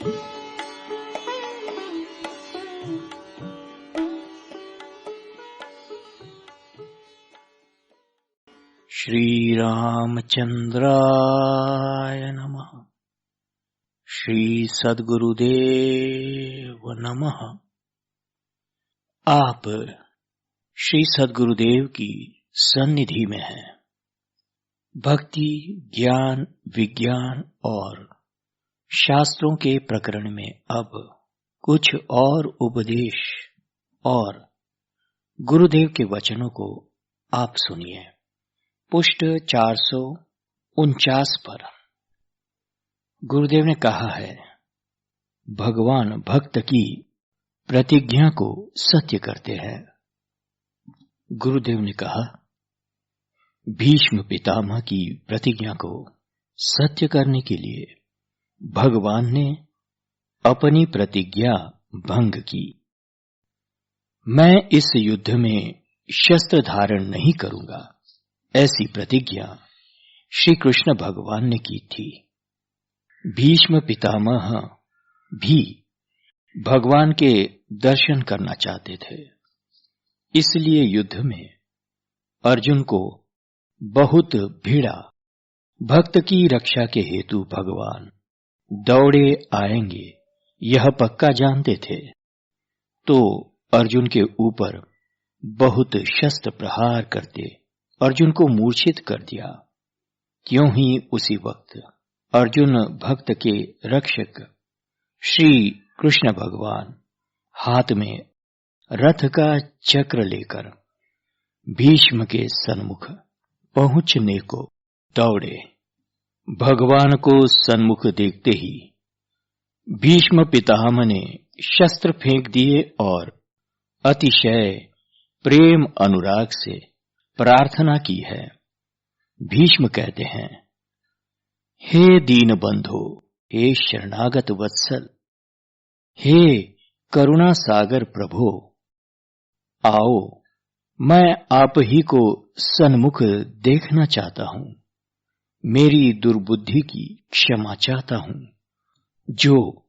श्री रामचंद्राय नमः। श्री सद्गुरुदेव नमः। आप श्री सद्गुरुदेव की सन्निधि में हैं। भक्ति, ज्ञान, विज्ञान और शास्त्रों के प्रकरण में अब कुछ और उपदेश और गुरुदेव के वचनों को आप सुनिए। पुष्ट 449 पर गुरुदेव ने कहा है, भगवान भक्त की प्रतिज्ञा को सत्य करते हैं। गुरुदेव ने कहा, भीष्म पितामह की प्रतिज्ञा को सत्य करने के लिए भगवान ने अपनी प्रतिज्ञा भंग की। मैं इस युद्ध में शस्त्र धारण नहीं करूंगा, ऐसी प्रतिज्ञा श्री कृष्ण भगवान ने की थी। भीष्म पितामह भी भगवान के दर्शन करना चाहते थे, इसलिए युद्ध में अर्जुन को बहुत भिड़ा। भक्त की रक्षा के हेतु भगवान दौड़े आएंगे, यह पक्का जानते थे, तो अर्जुन के ऊपर बहुत शस्त्र प्रहार करते अर्जुन को मूर्छित कर दिया। क्यों ही उसी वक्त अर्जुन भक्त के रक्षक श्री कृष्ण भगवान हाथ में रथ का चक्र लेकर भीष्म के सन्मुख पहुंचने को दौड़े। भगवान को सन्मुख देखते ही भीष्म पितामह ने शस्त्र फेंक दिए और अतिशय प्रेम अनुराग से प्रार्थना की है। भीष्म कहते हैं, हे दीन बंधो, हे शरणागत वत्सल, हे करुणा सागर प्रभो, आओ, मैं आप ही को सन्मुख देखना चाहता हूं। मेरी दुर्बुद्धि की क्षमा चाहता हूं, जो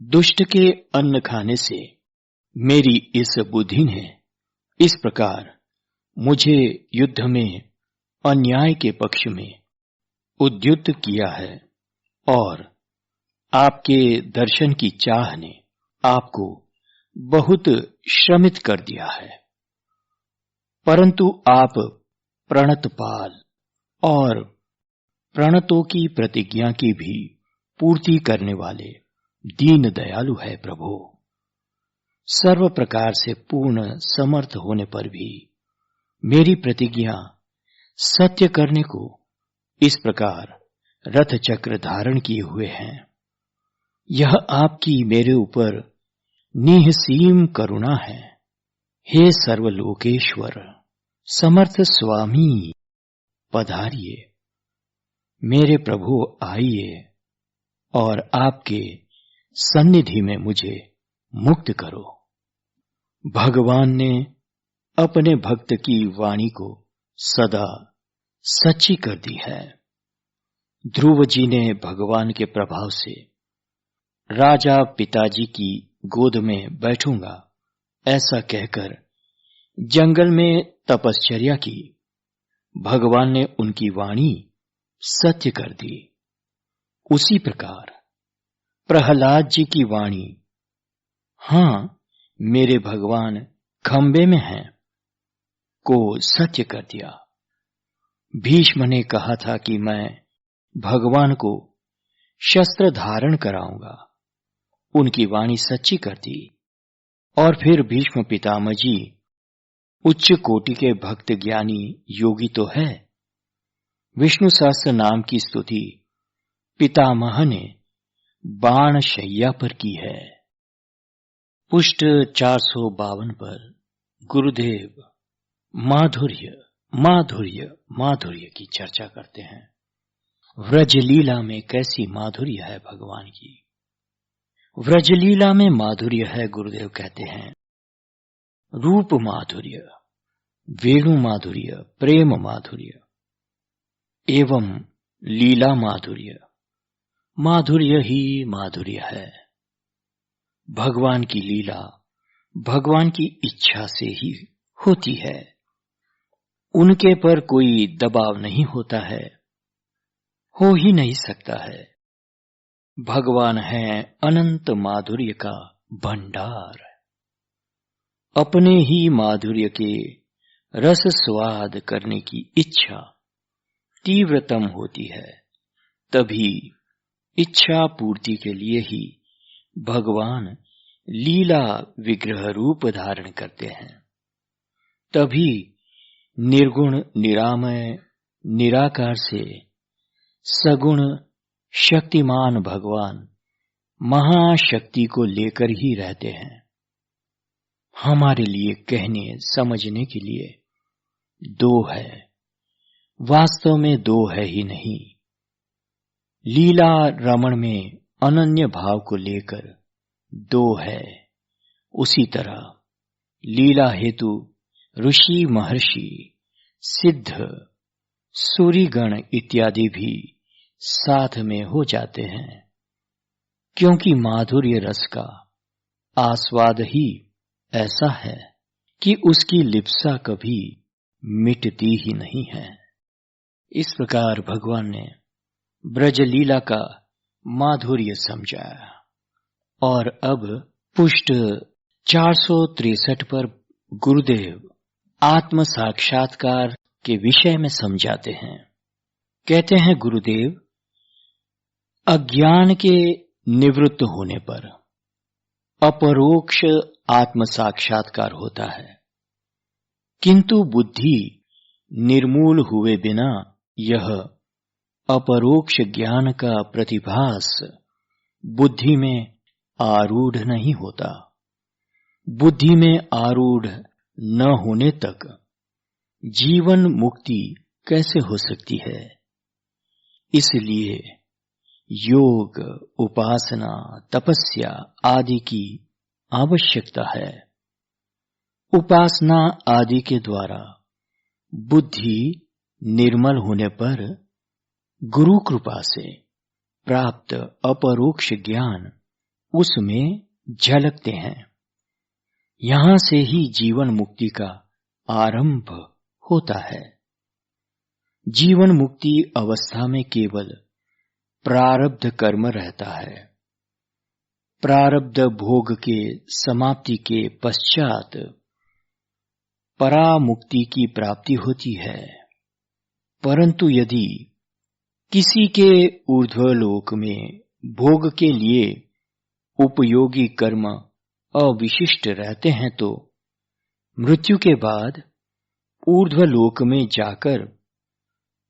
दुष्ट के अन्न खाने से मेरी इस बुद्धि ने इस प्रकार मुझे युद्ध में अन्याय के पक्ष में उद्युक्त किया है, और आपके दर्शन की चाह ने आपको बहुत श्रमित कर दिया है। परंतु आप प्रणतपाल और प्रणतों की प्रतिज्ञा की भी पूर्ति करने वाले दीन दयालु है प्रभु। सर्व प्रकार से पूर्ण समर्थ होने पर भी मेरी प्रतिज्ञा सत्य करने को इस प्रकार रथ चक्र धारण किए हुए हैं। यह आपकी मेरे ऊपर निःसीम करुणा है। हे सर्वलोकेश्वर समर्थ स्वामी, पधारिए, मेरे प्रभु आइए और आपके सन्निधि में मुझे मुक्त करो। भगवान ने अपने भक्त की वाणी को सदा सच्ची कर दी है। ध्रुव जी ने भगवान के प्रभाव से राजा पिताजी की गोद में बैठूंगा ऐसा कहकर जंगल में तपश्चर्या की। भगवान ने उनकी वाणी सत्य कर दी। उसी प्रकार प्रहलाद जी की वाणी, हां, मेरे भगवान खंबे में हैं, को सत्य कर दिया। भीष्म ने कहा था कि मैं भगवान को शस्त्र धारण कराऊंगा, उनकी वाणी सच्ची कर दी। और फिर भीष्म पितामह जी उच्च कोटि के भक्त ज्ञानी योगी तो है। विष्णु सहस्त्र नाम की स्तुति पितामह ने बाण शैया पर की है। पुष्ट 452 पर गुरुदेव माधुर्य माधुर्य माधुर्य की चर्चा करते हैं। व्रजलीला में कैसी माधुर्य है भगवान की। व्रजलीला में माधुर्य है, गुरुदेव कहते हैं, रूप माधुर्य, वेणु माधुर्य, प्रेम माधुर्य एवं लीला माधुर्य। माधुर्य ही माधुर्य है। भगवान की लीला भगवान की इच्छा से ही होती है। उनके पर कोई दबाव नहीं होता है, हो ही नहीं सकता है। भगवान है अनंत माधुर्य का भंडार। अपने ही माधुर्य के रस स्वाद करने की इच्छा तीव्रतम होती है, तभी इच्छा पूर्ति के लिए ही भगवान लीला विग्रह रूप धारण करते हैं। तभी निर्गुण निरामय निराकार से सगुण शक्तिमान भगवान महाशक्ति को लेकर ही रहते हैं। हमारे लिए कहने समझने के लिए दो है, वास्तव में दो है ही नहीं। लीला रमण में अनन्य भाव को लेकर दो है, उसी तरह लीला हेतु ऋषि महर्षि सिद्ध सूर्यगण इत्यादि भी साथ में हो जाते हैं, क्योंकि माधुर्य रस का आस्वाद ही ऐसा है कि उसकी लिप्सा कभी मिटती ही नहीं है। इस प्रकार भगवान ने ब्रज लीला का माधुर्य समझाया। और अब पुष्ट 463 पर गुरुदेव आत्म साक्षात्कार के विषय में समझाते हैं। कहते हैं गुरुदेव, अज्ञान के निवृत्त होने पर अपरोक्ष आत्म साक्षात्कार होता है, किंतु बुद्धि निर्मूल हुए बिना यह अपरोक्ष ज्ञान का प्रतिभास बुद्धि में आरूढ़ नहीं होता। बुद्धि में आरूढ़ न होने तक जीवन मुक्ति कैसे हो सकती है? इसलिए योग, उपासना, तपस्या आदि की आवश्यकता है। उपासना आदि के द्वारा बुद्धि निर्मल होने पर गुरु कृपा से प्राप्त अपरोक्ष ज्ञान उसमें झलकते हैं। यहां से ही जीवन मुक्ति का आरंभ होता है। जीवन मुक्ति अवस्था में केवल प्रारब्ध कर्म रहता है। प्रारब्ध भोग के समाप्ति के पश्चात परामुक्ति की प्राप्ति होती है। परंतु यदि किसी के ऊर्ध्वलोक में भोग के लिए उपयोगी कर्म अविशिष्ट रहते हैं तो मृत्यु के बाद ऊर्ध्वलोक में जाकर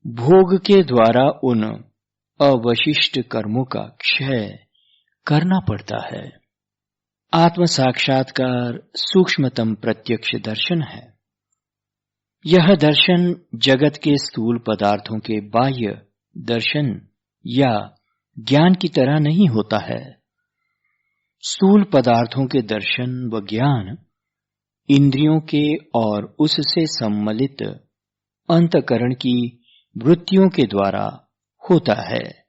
भोग के द्वारा उन अवशिष्ट कर्मों का क्षय करना पड़ता है। आत्म साक्षात्कार सूक्ष्मतम प्रत्यक्ष दर्शन है। यह दर्शन जगत के स्थूल पदार्थों के बाह्य दर्शन या ज्ञान की तरह नहीं होता है। स्थूल पदार्थों के दर्शन व ज्ञान इंद्रियों के और उससे सम्मिलित अंतःकरण की वृत्तियों के द्वारा होता है।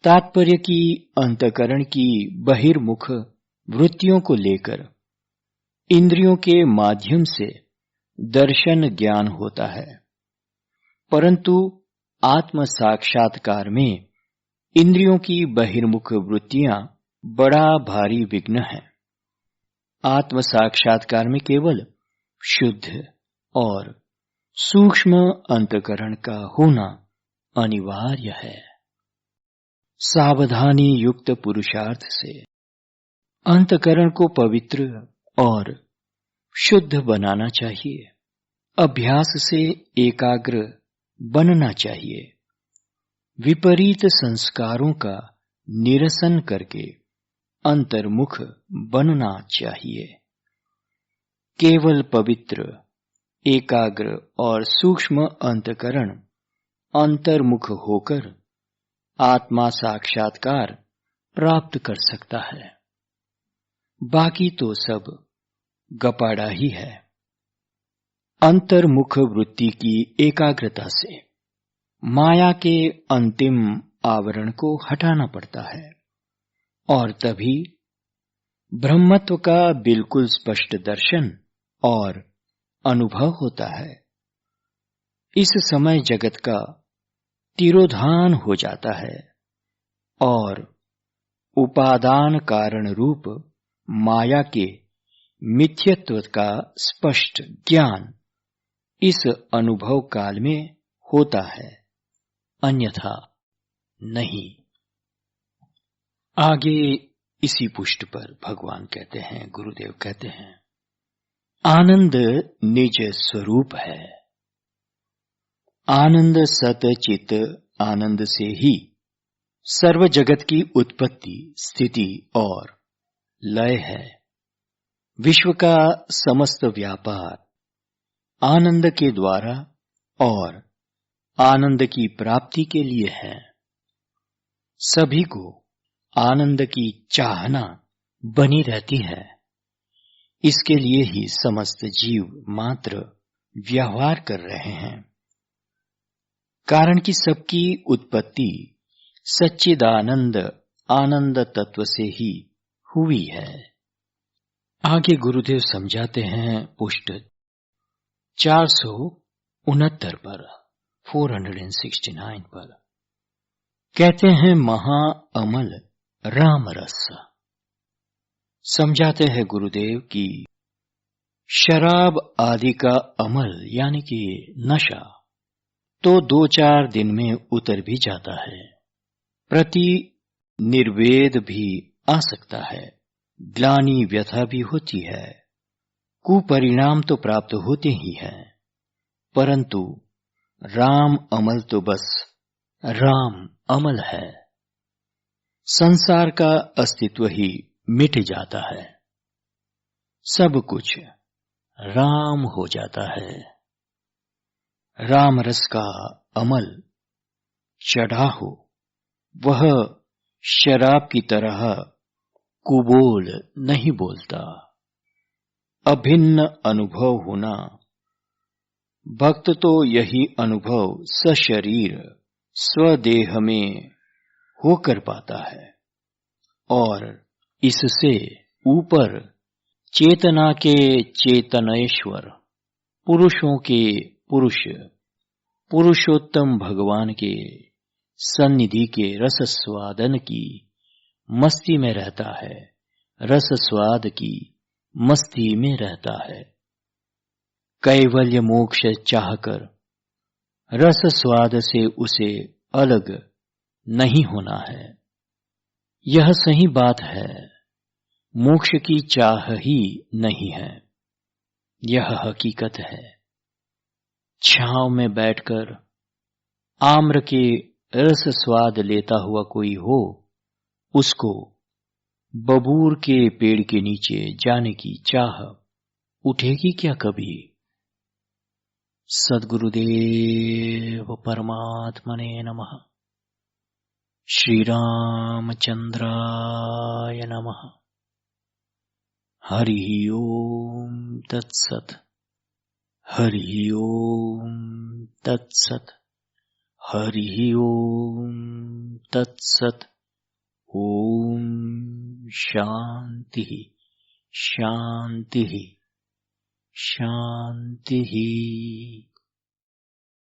तात्पर्य की अंतःकरण की बहिर्मुख वृत्तियों को लेकर इंद्रियों के माध्यम से दर्शन ज्ञान होता है। परंतु आत्म साक्षात्कार में इंद्रियों की बहिर्मुख वृत्तियां बड़ा भारी विघ्न है। आत्म साक्षात्कार में केवल शुद्ध और सूक्ष्म अंतःकरण का होना अनिवार्य है। सावधानी युक्त पुरुषार्थ से अंतःकरण को पवित्र और शुद्ध बनाना चाहिए। अभ्यास से एकाग्र बनना चाहिए। विपरीत संस्कारों का निरसन करके अंतर्मुख बनना चाहिए। केवल पवित्र, एकाग्र और सूक्ष्म अंतःकरण अंतर्मुख होकर आत्मा साक्षात्कार प्राप्त कर सकता है। बाकी तो सब गपाड़ा ही है। अंतर्मुख वृत्ति की एकाग्रता से माया के अंतिम आवरण को हटाना पड़ता है और तभी ब्रह्मत्व का बिल्कुल स्पष्ट दर्शन और अनुभव होता है। इस समय जगत का तिरोधान हो जाता है और उपादान कारण रूप माया के मिथ्यत्व का स्पष्ट ज्ञान इस अनुभव काल में होता है, अन्यथा नहीं। आगे इसी पुष्ट पर भगवान कहते हैं, गुरुदेव कहते हैं, आनंद निज स्वरूप है। आनंद सत चित आनंद से ही सर्व जगत की उत्पत्ति, स्थिति और लय है। विश्व का समस्त व्यापार आनंद के द्वारा और आनंद की प्राप्ति के लिए है। सभी को आनंद की चाहना बनी रहती है। इसके लिए ही समस्त जीव मात्र व्यवहार कर रहे हैं, कारण कि सबकी उत्पत्ति सच्चिदानंद आनंद तत्व से ही हुई है। आगे गुरुदेव समझाते हैं पुष्ट 469 पर, 469 पर, कहते हैं महा अमल राम रस। समझाते हैं गुरुदेव कि शराब आदि का अमल यानी कि नशा तो 2-4 दिन में उतर भी जाता है, प्रति निर्वेद भी आ सकता है, ग्लानि व्यथा भी होती है, कुपरिणाम तो प्राप्त होते ही हैं, परंतु राम अमल तो बस राम अमल है। संसार का अस्तित्व ही मिट जाता है, सब कुछ राम हो जाता है। राम रस का अमल चढ़ा हो, वह शराब की तरह कुबोल नहीं बोलता। अभिन्न अनुभव होना, भक्त तो यही अनुभव सशरीर स्वदेह में होकर पाता है और इससे ऊपर चेतना के चेतनेश्वर पुरुषों के पुरुष पुरुषोत्तम भगवान के सन्निधि के रस स्वादन की मस्ती में रहता है, रस स्वाद की मस्ती में रहता है। कैवल्य मोक्ष चाहकर रस स्वाद से उसे अलग नहीं होना है। यह सही बात है, मोक्ष की चाह ही नहीं है, यह हकीकत है। छांव में बैठकर आम्र के रस स्वाद लेता हुआ कोई हो, उसको बबूर के पेड़ के नीचे जाने की चाह उठेगी क्या कभी? सद्गुरुदेव परमात्मने नमः। श्री रामचंद्राय नमः। हरि ओम तत्सत्। हरि ओम तत्सत्। हरि ओम तत्सत्। ओम शांति शांति शांति।